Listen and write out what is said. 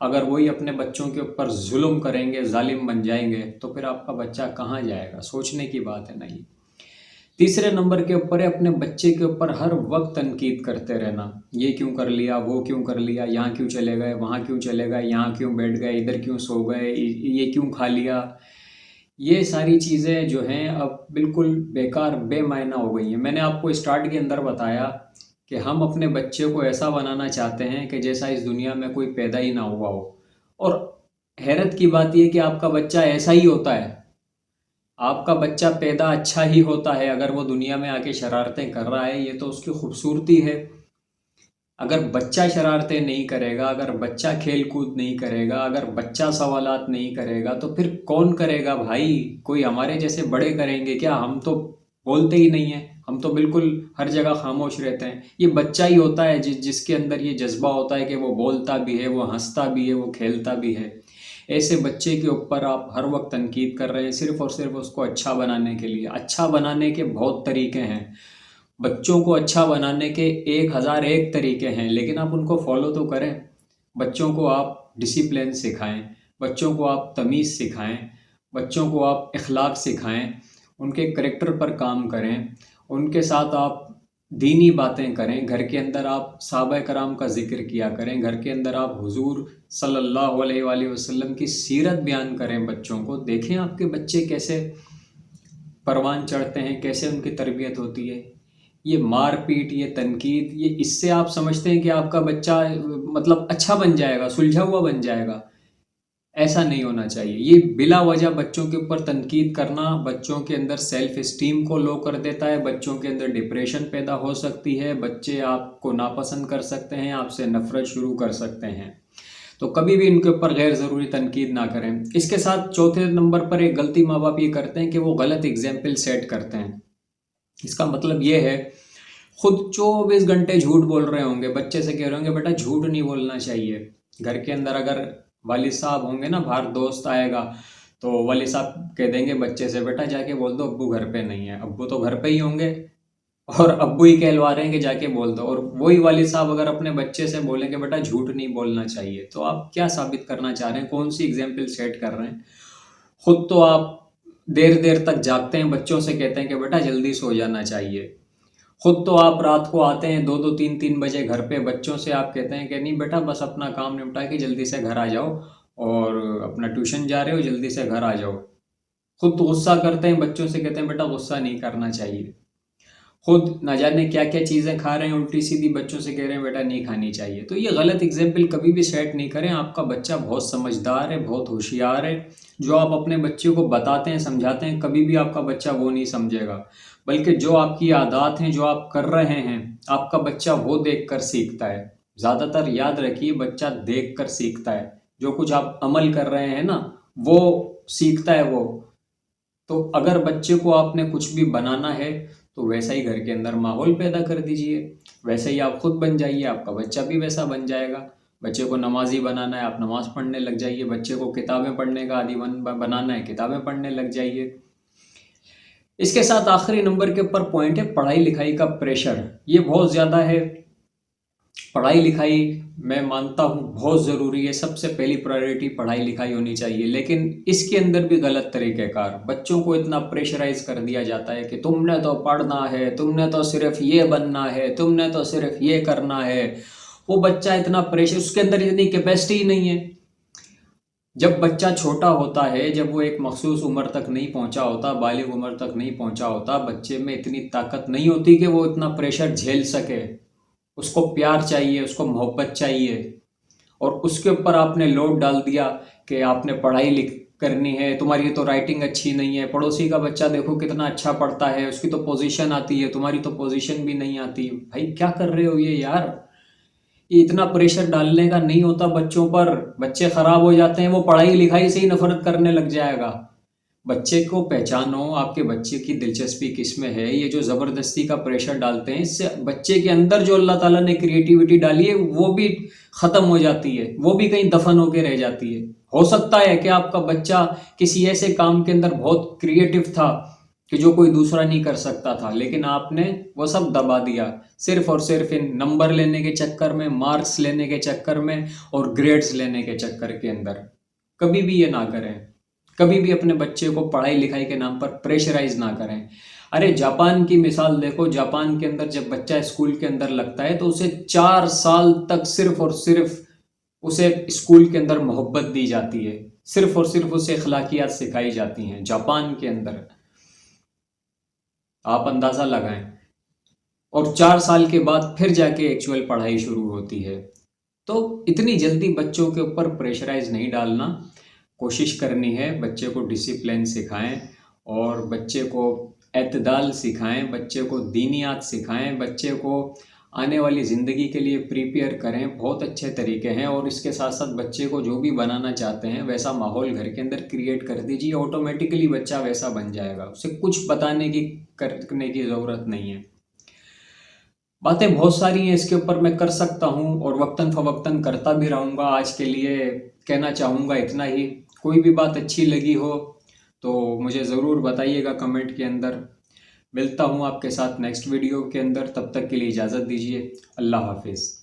اگر وہی اپنے بچوں کے اوپر ظلم کریں گے، ظالم بن جائیں گے، تو پھر آپ کا بچہ کہاں جائے گا؟ سوچنے کی بات ہے نا یہ۔ تیسرے نمبر کے اوپر ہے اپنے بچے کے اوپر ہر وقت تنقید کرتے رہنا، یہ کیوں کر لیا، وہ کیوں کر لیا، یہاں کیوں چلے گئے، وہاں کیوں چلے گئے، یہاں کیوں بیٹھ گئے، ادھر کیوں سو گئے، یہ کیوں کھا لیا۔ یہ ساری چیزیں جو ہیں اب بالکل بیکار، بے معنی ہو گئی ہیں۔ میں نے آپ کو اسٹارٹ کے اندر بتایا کہ ہم اپنے بچے کو ایسا بنانا چاہتے ہیں کہ جیسا اس دنیا میں کوئی پیدا ہی نہ ہوا ہو، اور حیرت کی بات یہ کہ آپ کا بچہ ایسا ہی ہوتا ہے۔ آپ کا بچہ پیدا اچھا ہی ہوتا ہے، اگر وہ دنیا میں آ کے شرارتیں کر رہا ہے یہ تو اس کی خوبصورتی ہے۔ اگر بچہ شرارتیں نہیں کرے گا، اگر بچہ کھیل کود نہیں کرے گا، اگر بچہ سوالات نہیں کرے گا، تو پھر کون کرے گا بھائی؟ کوئی ہمارے جیسے بڑے کریں گے کیا؟ ہم تو بولتے ہی نہیں ہیں، ہم تو بالکل ہر جگہ خاموش رہتے ہیں۔ یہ بچہ ہی ہوتا ہے جس کے اندر یہ جذبہ ہوتا ہے کہ وہ بولتا بھی ہے، وہ ہنستا بھی ہے، وہ کھیلتا بھی ہے۔ ایسے بچے کے اوپر آپ ہر وقت تنقید کر رہے ہیں صرف اور صرف اس کو اچھا بنانے کے لیے۔ اچھا بنانے کے بہت طریقے ہیں، بچوں کو اچھا بنانے کے 1001 طریقے ہیں، لیکن آپ ان کو فالو تو کریں۔ بچوں کو آپ ڈسپلن سکھائیں، بچوں کو آپ تمیز سکھائیں، بچوں کو آپ اخلاق سکھائیں، ان کے کریکٹر پر کام کریں، ان کے ساتھ آپ دینی باتیں کریں۔ گھر کے اندر آپ صحابہ کرام کا ذکر کیا کریں، گھر کے اندر آپ حضور صلی اللہ علیہ وآلہ وسلم کی سیرت بیان کریں بچوں کو۔ دیکھیں آپ کے بچے کیسے پروان چڑھتے ہیں، کیسے ان کی تربیت ہوتی ہے۔ یہ مار پیٹ، یہ تنقید، یہ اس سے آپ سمجھتے ہیں کہ آپ کا بچہ مطلب اچھا بن جائے گا، سلجھا ہوا بن جائے گا۔ ایسا نہیں ہونا چاہیے۔ یہ بلا وجہ بچوں کے اوپر تنقید کرنا بچوں کے اندر سیلف اسٹیم کو لو کر دیتا ہے، بچوں کے اندر ڈپریشن پیدا ہو سکتی ہے، بچے آپ کو ناپسند کر سکتے ہیں، آپ سے نفرت شروع کر سکتے ہیں۔ تو کبھی بھی ان کے اوپر غیر ضروری تنقید نہ کریں۔ اس کے ساتھ چوتھے نمبر پر ایک غلطی ماں باپ یہ کرتے ہیں کہ وہ غلط اگزامپل سیٹ کرتے ہیں۔ اس کا مطلب یہ ہے، خود 24 گھنٹے جھوٹ بول رہے ہوں گے، بچے سے کہہ رہے ہوں گے بیٹا جھوٹ نہیں بولنا چاہیے۔ گھر کے اندر اگر والد صاحب ہوں گے نا، باہر دوست آئے گا تو والد صاحب کہہ دیں گے بچے سے بیٹا جا کے بول دو ابو گھر پہ نہیں ہے۔ ابو تو گھر پہ ہی ہوں گے اور ابو ہی کہلوا رہے ہیں کہ جا کے بول دو، اور وہی والد صاحب اگر اپنے بچے سے بولیں کہ بیٹا جھوٹ نہیں بولنا چاہیے، تو آپ کیا ثابت کرنا چاہ رہے ہیں؟ کون سی اگزامپل سیٹ کر رہے ہیں؟ خود تو آپ دیر دیر تک جاگتے ہیں، بچوں سے کہتے ہیں کہ بیٹا جلدی سو جانا چاہیے۔ خود تو آپ رات کو آتے ہیں 2 2 3 3 بجے گھر پہ، بچوں سے آپ کہتے ہیں کہ نہیں بیٹا بس اپنا کام نپٹا کے جلدی سے گھر آ جاؤ، اور اپنا ٹیوشن جا رہے ہو جلدی سے گھر آ جاؤ۔ خود غصہ کرتے ہیں، بچوں سے کہتے ہیں بیٹا غصہ نہیں کرنا چاہیے۔ خود نہ جانے کیا کیا چیزیں کھا رہے ہیں الٹی سیدھی، بچوں سے کہہ رہے ہیں بیٹا نہیں کھانی چاہیے۔ تو یہ غلط اگزامپل کبھی بھی سیٹ نہیں کریں۔ آپ کا بچہ بہت سمجھدار ہے، بہت ہوشیار ہے۔ جو آپ اپنے بچے کو بتاتے ہیں، سمجھاتے ہیں، کبھی بھی آپ کا بچہ وہ نہیں سمجھے گا، بلکہ جو آپ کی عادات ہیں، جو آپ کر رہے ہیں، آپ کا بچہ وہ دیکھ کر سیکھتا ہے۔ زیادہ تر یاد رکھیے بچہ دیکھ کر سیکھتا ہے، جو کچھ آپ عمل کر رہے ہیں نا وہ سیکھتا ہے وہ۔ تو اگر بچے کو آپ نے کچھ بھی بنانا ہے تو ویسا ہی گھر کے اندر ماحول پیدا کر دیجئے، ویسے ہی آپ خود بن جائیے، آپ کا بچہ بھی ویسا بن جائے گا۔ بچے کو نمازی بنانا ہے، آپ نماز پڑھنے لگ جائیے۔ بچے کو کتابیں پڑھنے کا عادی بنانا ہے، کتابیں پڑھنے لگ جائیے۔ اس کے ساتھ آخری نمبر کے اوپر پوائنٹ ہے پڑھائی لکھائی کا پریشر۔ یہ بہت زیادہ ہے۔ پڑھائی لکھائی میں مانتا ہوں بہت ضروری ہے، سب سے پہلی پرائیورٹی پڑھائی لکھائی ہونی چاہیے، لیکن اس کے اندر بھی غلط طریقہ کار۔ بچوں کو اتنا پریشرائز کر دیا جاتا ہے کہ تم نے تو پڑھنا ہے، تم نے تو صرف یہ بننا ہے، تم نے تو صرف یہ کرنا ہے۔ وہ بچہ اتنا پریشر، اس کے اندر اتنی کیپیسٹی ہی نہیں ہے۔ جب بچہ چھوٹا ہوتا ہے، جب وہ ایک مخصوص عمر تک نہیں پہنچا ہوتا، بالغ عمر تک نہیں پہنچا ہوتا، بچے میں اتنی طاقت نہیں ہوتی کہ وہ اتنا پریشر جھیل سکے۔ اس کو پیار چاہیے، اس کو محبت چاہیے، اور اس کے اوپر آپ نے لوڈ ڈال دیا کہ آپ نے پڑھائی کرنی ہے، تمہاری تو رائٹنگ اچھی نہیں ہے، پڑوسی کا بچہ دیکھو کتنا اچھا پڑھتا ہے، اس کی تو پوزیشن آتی ہے، تمہاری تو پوزیشن بھی نہیں آتی۔ بھائی کیا کر رہے ہو یہ یار؟ یہ اتنا پریشر ڈالنے کا نہیں ہوتا بچوں پر، بچے خراب ہو جاتے ہیں، وہ پڑھائی لکھائی سے ہی نفرت کرنے لگ جائے گا۔ بچے کو پہچانو، آپ کے بچے کی دلچسپی کس میں ہے۔ یہ جو زبردستی کا پریشر ڈالتے ہیں، اس سے بچے کے اندر جو اللہ تعالیٰ نے کریٹیوٹی ڈالی ہے وہ بھی ختم ہو جاتی ہے، وہ بھی کہیں دفن ہو کے رہ جاتی ہے۔ ہو سکتا ہے کہ آپ کا بچہ کسی ایسے کام کے اندر بہت کریٹیو تھا، کہ جو کوئی دوسرا نہیں کر سکتا تھا، لیکن آپ نے وہ سب دبا دیا صرف اور صرف ان نمبر لینے کے چکر میں، مارکس لینے کے چکر میں اور گریڈز لینے کے چکر کے اندر۔ کبھی بھی یہ نہ کریں، کبھی بھی اپنے بچے کو پڑھائی لکھائی کے نام پر پریشرائز نہ کریں۔ ارے جاپان کی مثال دیکھو، جاپان کے اندر جب بچہ اسکول کے اندر لگتا ہے تو اسے 4 سال تک صرف اور صرف اسے اسکول کے اندر محبت دی جاتی ہے، صرف اور صرف اسے اخلاقیات سکھائی جاتی ہیں جاپان کے اندر، آپ اندازہ لگائیں۔ اور 4 سال کے بعد پھر جا کے ایکچوئل پڑھائی شروع ہوتی ہے۔ تو اتنی جلدی بچوں کے اوپر پریشرائز نہیں ڈالنا، کوشش کرنی ہے بچے کو ڈسپلن سکھائیں اور بچے کو اعتدال سکھائیں، بچے کو دینیات سکھائیں، بچے کو آنے والی زندگی کے لیے پریپیئر کریں۔ بہت اچھے طریقے ہیں، اور اس کے ساتھ ساتھ بچے کو جو بھی بنانا چاہتے ہیں ویسا ماحول گھر کے اندر کریٹ کر دیجیے، آٹومیٹکلی بچہ ویسا بن جائے گا، اسے کچھ بتانے کی کرنے کی ضرورت نہیں ہے۔ باتیں بہت ساری ہیں اس کے اوپر میں کر سکتا ہوں، اور وقتاً فوقتاً کرتا بھی رہوں گا۔ آج کے لیے کہنا چاہوں گا اتنا ہی۔ کوئی بھی بات اچھی لگی ہو تو مجھے ضرور بتائیے گا کمنٹ کے اندر۔ ملتا ہوں آپ کے ساتھ نیکسٹ ویڈیو کے اندر، تب تک کے لیے اجازت دیجیے۔ اللہ حافظ۔